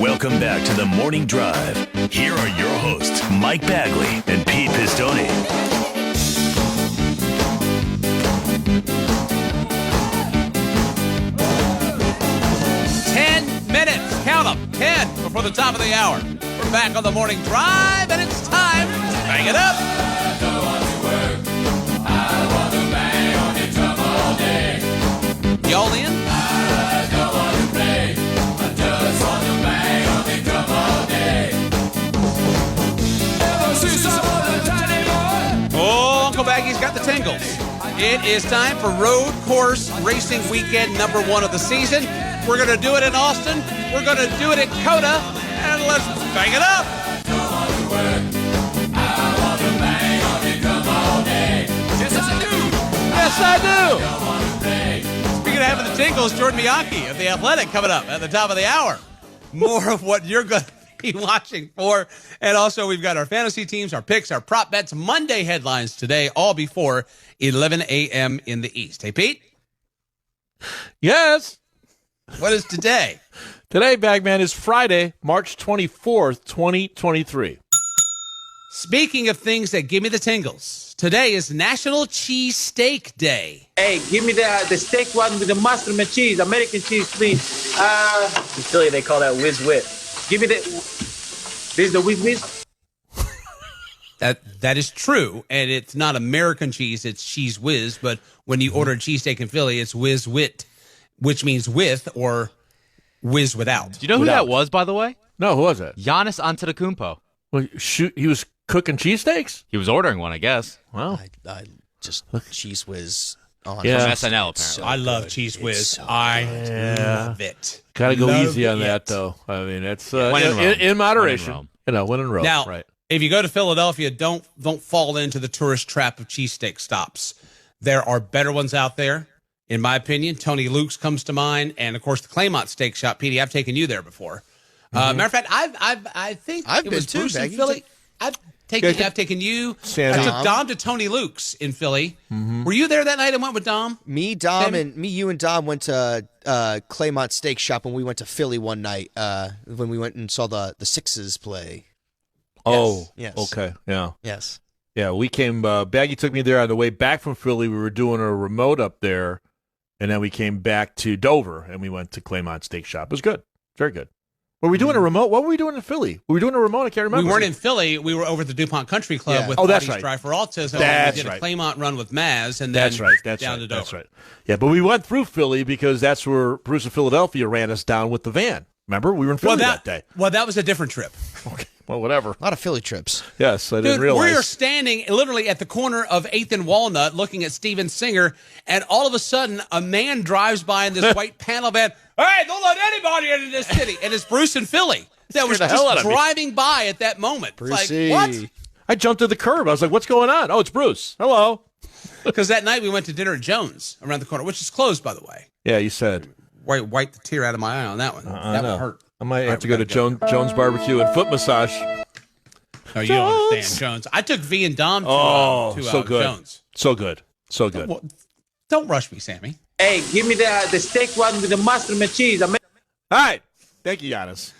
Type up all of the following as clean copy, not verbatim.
Welcome back to the Morning Drive. Here are your hosts, Mike Bagley and Pete Pistone. Count them. 10 before the top of the hour. We're back on the Morning Drive, and it's time to bang it up. I don't want to work. I want to bang on the drum all day. Y'all in? I don't want to play. I just want to bang on the drum all day. Ever since I was a tiny boy. Oh, Uncle Baggy's got the tingles. It is time for Road Course Racing Weekend number 1 of the season. We're going to do it in Austin. We're going to do it at COTA. And let's bang it up. I don't want to work. I want to bang on the drum all day. Yes, I do. Yes, I do. I don't want to play. Speaking of having the tingles, Jordan Bianchi of The Athletic coming up at the top of the hour. More of what you're going to be watching for. And also, we've got our fantasy teams, our picks, our prop bets, Monday headlines today, all before 11 a.m. in the East. Hey, Pete? Yes. What is today? Today, Bagman, is Friday, March 24th, 2023. Speaking of things that give me the tingles, today is National Cheese Steak Day. Hey, give me the steak one with the mustard and cheese, American cheese, please. In Philly, they call that whiz wit. Give me this is the whiz. That is true, and it's not American cheese, it's Cheese Whiz, but when you order a cheesesteak in Philly, it's Whiz Wit, which means with or whiz without. Do you know who that was, by the way? No, who was it? Giannis Antetokounmpo. Well, shoot, he was cooking cheesesteaks? He was ordering one, I guess. Wow. I just Cheese Whiz on Yeah. From SNL, apparently. I love Cheese Whiz. I love it. Gotta go Love easy on it. that, though. I mean, it's When in Rome. in moderation. When in Rome. You know, when in Rome. Now, right. if you go to Philadelphia, don't fall into the tourist trap of cheesesteak stops. There are better ones out there, in my opinion. Tony Luke's comes to mind, and of course the Claymont Steak Shop. Petey, I've taken you there before. Matter of fact, I think I've it been was too, Bruce in Baggy. Philly. I've taken you. Sam. I took Dom to Tony Luke's in Philly. Were you there that night and went with Dom? Me, Dom, Sammy? you and Dom went to Claymont Steak Shop when we went to Philly one night. When we went and saw the Sixers play. Oh, Yes. okay. Yeah. Yes. Yeah, we came, Baggy took me there on the way back from Philly. We were doing a remote up there, and then we came back to Dover, and we went to Claymont Steak Shop. It was good. Very good. Were we doing a remote? What were we doing in Philly? Were we doing a remote? I can't remember. We weren't in Philly. We were over at the DuPont Country Club Yeah. with Oh, that's Buddies right. Drive for Autism. That's we did a right. Claymont run with Maz, and then That's right. That's down right. to Dover. That's right. Yeah, but we went through Philly because that's where Bruce of Philadelphia ran us down with the van. Remember? We were in Philly that day. Well, that was a different trip. Okay. Well, whatever. A lot of Philly trips. Yes, I didn't Dude, realize. we are standing literally at the corner of 8th and Walnut looking at Steven Singer, and all of a sudden, a man drives by in this white panel van. Hey, don't let anybody into this city. And it's Bruce in Philly that was Scared the hell out just of me. driving by at that moment. It's Brucey. like, what? I jumped to the curb. I was like, what's going on? Oh, it's Bruce. Hello. Because that night we went to dinner at Jones around the corner, which is closed, by the way. Yeah, you said. Wipe the tear out of my eye on that one. I That know. would hurt. I might All have right, to we go to gotta Jones Barbecue and Foot Massage. No, you don't understand, Jones. I took V and Dom to so good. Jones. So good. So good. Well, don't rush me, Sammy. Hey, give me the steak one with the mustard and cheese, All right. Thank you, Giannis.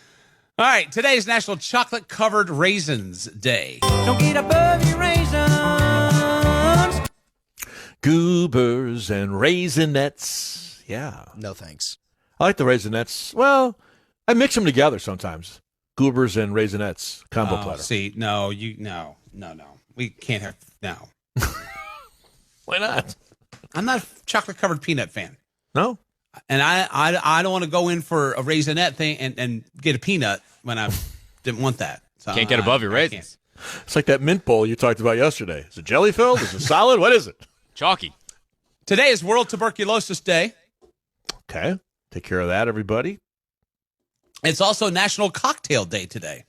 All right, today is National Chocolate Covered Raisins Day. Don't get above your raisins. Goobers and Raisinets. Yeah. No thanks. I like the Raisinets. Well, I mix them together sometimes. Goobers and Raisinets combo platter. See, no. We can't have, no. Why not? I'm not a chocolate covered peanut fan. No? And I don't want to go in for a raisinette thing and get a peanut when I didn't want that. So Can't get above your I raisins. It's like that mint bowl you talked about yesterday. Is it jelly filled? Is it solid? What is it? Chalky. Today is World Tuberculosis Day. Okay. Take care of that, everybody. It's also National Cocktail Day today.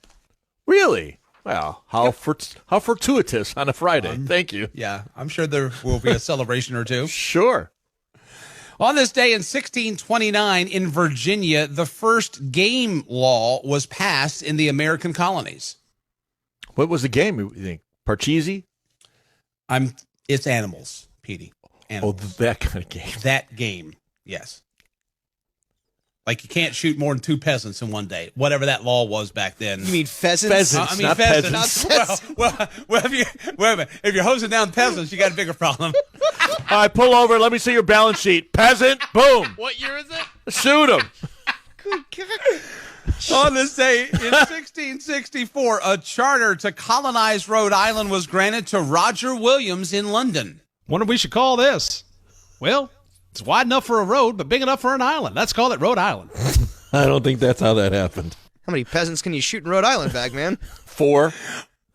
Really? Well, how fortuitous on a Friday. Thank you. Yeah, I'm sure there will be a celebration or two. Sure. On this day in 1629 in Virginia, the first game law was passed in the American colonies. What was the game, you think? Parcheesi? It's animals, Petey. Oh, Animals. that kind of game. That game, yes. Like you can't shoot more than 2 peasants in one day, whatever that law was back then. You mean pheasants? Pheasants. I mean not pheasants. peasants. Well, if you're hosing down peasants, you got a bigger problem. All right, pull over. Let me see your balance sheet. Peasant. Boom. What year is it? Shoot him. On this day in 1664, a charter to colonize Rhode Island was granted to Roger Williams in London. Wonder what we should call this. Well, it's wide enough for a road, but big enough for an island. Let's call it Rhode Island. I don't think that's how that happened. How many peasants can you shoot in Rhode Island, Bagman? 4.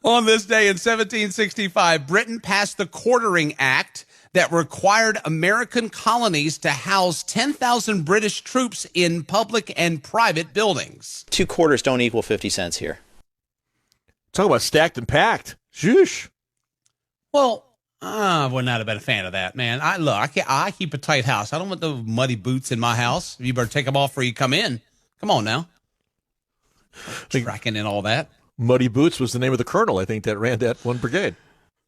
On this day in 1765, Britain passed the Quartering Act that required American colonies to house 10,000 British troops in public and private buildings. 2 quarters don't equal 50 cents here. Talk about stacked and packed. Shoosh. Well, I would not have been a fan of that, man. I keep a tight house. I don't want the muddy boots in my house. You better take them off before you come in. Come on now. Tracking in all that. Muddy Boots was the name of the colonel, I think, that ran that one brigade.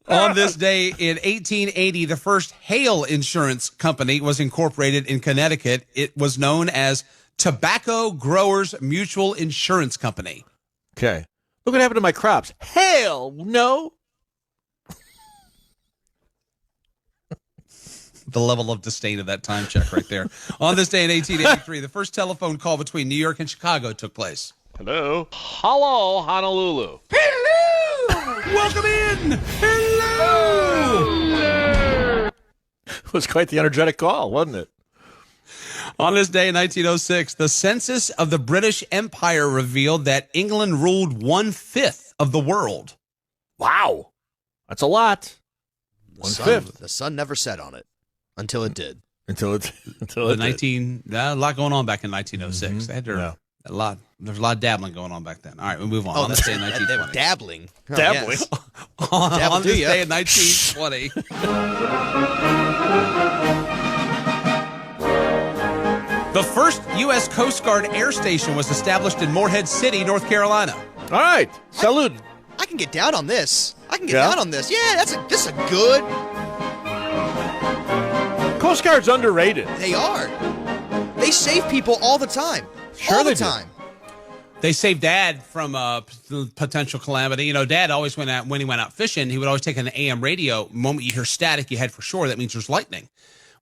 On this day in 1880, the first hail insurance company was incorporated in Connecticut. It was known as Tobacco Growers Mutual Insurance Company. Okay. Look what happened to my crops. Hell no. The level of disdain of that time check right there. On this day in 1883, the first telephone call between New York and Chicago took place. Hello. Hello, Honolulu. Welcome in! Hello! It was quite the energetic call, wasn't it? On this day in 1906, the census of the British Empire revealed that England ruled 1/5 of the world. Wow. That's a lot. The sun never set on it until it did. Until it A lot going on back in 1906. They had there's a lot of dabbling going on back then. All right, we'll move on. On this day in 1920. Dabbling. Oh, Dabbling. yes. On this day in 1920. The first U.S. Coast Guard air station was established in Morehead City, North Carolina. All right. Salute. I can get down on this. Yeah, this is a good. Coast Guard's underrated. They are. They save people all the time. Sure all the they do. time. They saved Dad from potential calamity. You know, Dad always when he went out fishing, he would always take an AM radio. The moment you hear static, you had for sure that means there's lightning.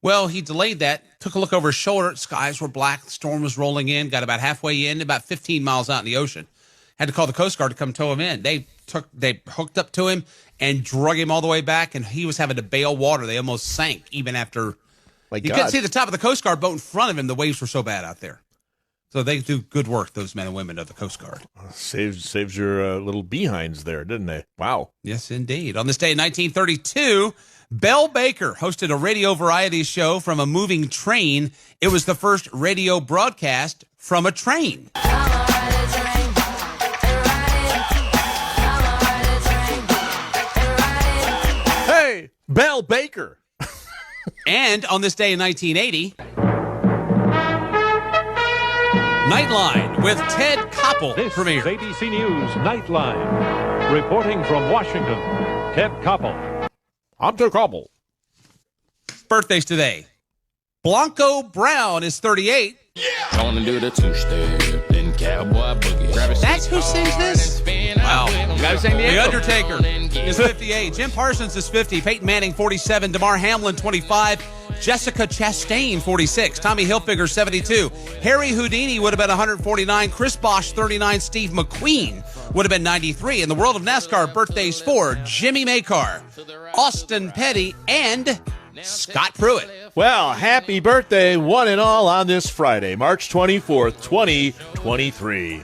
Well, he delayed that, took a look over his shoulder. Skies were black. The storm was rolling in, got about halfway in, about 15 miles out in the ocean. Had to call the Coast Guard to come tow him in. They hooked up to him and drug him all the way back, and he was having to bail water. They almost sank even after. You couldn't see the top of the Coast Guard boat in front of him. The waves were so bad out there. So they do good work, those men and women of the Coast Guard. Saves your little behinds there, didn't they? Wow. Yes, indeed. On this day in 1932, Belle Baker hosted a radio variety show from a moving train. It was the first radio broadcast from a train. Hey, Belle Baker. And on this day in 1980, Nightline with Ted Koppel This premiered. is ABC News Nightline. Reporting from Washington, Ted Koppel. I'm Ted Koppel. Birthdays today. Blanco Brown is 38. Gonna do the two-step, then cowboy boogie. That's who sings this? Wow. You gotta sing The Undertaker is 58. Jim Parsons is 50. Peyton Manning, 47. DeMar Hamlin, 25. Jessica Chastain, 46. Tommy Hilfiger, 72. Harry Houdini would have been 149. Chris Bosh, 39. Steve McQueen would have been 93. In the world of NASCAR, birthdays for Jimmy Makar, Austin Petty, and Scott Pruitt. Well, happy birthday, one and all, on this Friday, March 24th, 2023.